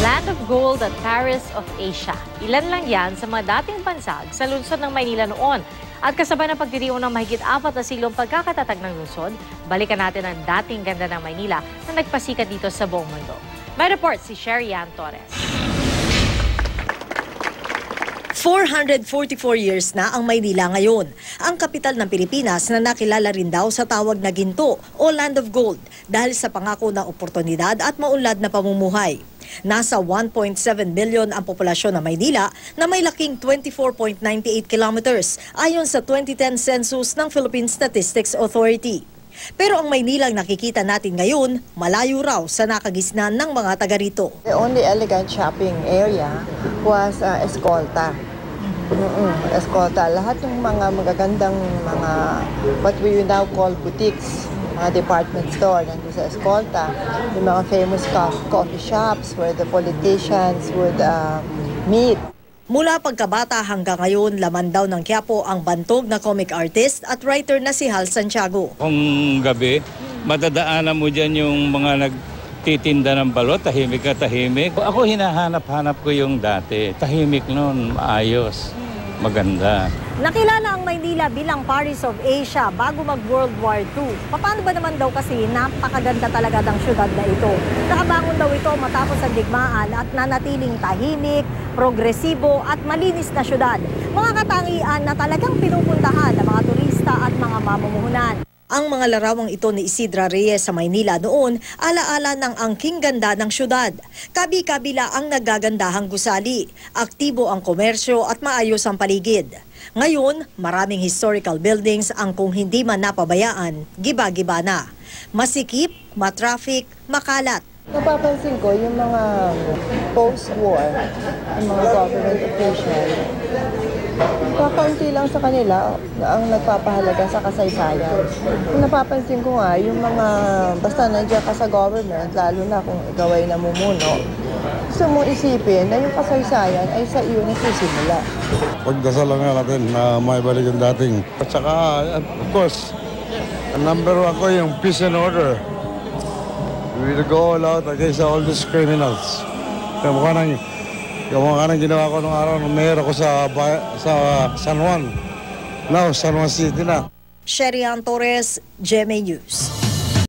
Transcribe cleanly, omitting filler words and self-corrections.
Land of Gold at Paris of Asia. Ilan lang yan sa mga dating bansag sa lungsod ng Maynila noon. At kasabay ng pagdiriwang ng mahigit 4 na silong pagkakatatag ng lungsod, balikan natin ang dating ganda ng Maynila na nagpasikat dito sa buong mundo. May report si Sherry Ann Torres. 444 years na ang Maynila ngayon, ang kapital ng Pilipinas na nakilala rin daw sa tawag na ginto o Land of Gold dahil sa pangako ng oportunidad at maunlad na pamumuhay. Nasa 1.7 billion ang populasyon ng Maynila na may laking 24.98 kilometers ayon sa 2010 census ng Philippine Statistics Authority. Pero ang Maynilang nakikita natin ngayon, malayo raw sa nakagisnan ng mga taga rito. The only elegant shopping area was Escolta. Escolta. Lahat ng mga magagandang mga what we now call boutiques, mga department store nandun sa Escolta. Yung mga famous coffee shops where the politicians would meet. Mula pagkabata hanggang ngayon, laman daw ng Quiapo ang bantog na comic artist at writer na si Hal Santiago. Kung gabi, madadaanan mo dyan yung mga nagtitinda ng balot, tahimik ka tahimik. Ako hinahanap-hanap ko yung dati. Tahimik nun, maayos, maganda. Nakilala ang Maynila bilang Paris of Asia bago mag-World War II. Paano ba naman daw kasi napakaganda talaga ng syudad na ito? Nakabangon daw ito matapos ang digmaan at nanatiling tahimik, progresibo at malinis na syudad. Mga katangian na talagang pinupuntahan ng mga turista at mga mamumuhunan. Ang mga larawang ito ni Isidra Reyes sa Maynila noon, alaala ng angking ganda ng syudad. Kabi-kabila ang nagagandahang gusali, aktibo ang komersyo at maayos ang paligid. Ngayon, maraming historical buildings ang kung hindi man napabayaan, giba-giba na. Masikip, matraffic, makalat. Napapansin ko yung mga post-war, yung mga government official, kakaunti lang sa kanila ang nagpapahalaga sa kasaysayan. Kung napapansin ko nga, yung mga basta nandiyan ka sa government, lalo na kung ikaw ay namumuno, gusto mong isipin na yung kasaysayan ay sa iyo nagsisimula. Pagdasal lang natin na maibalik yung dating. At saka, of course, number 1 ko yung peace and order. We will go all out against all these criminals. Yung mukha nang ginawa ko nung araw nung mayor ako sa San Juan. Now, San Juan City na. Sherry Ann Torres, GMA News.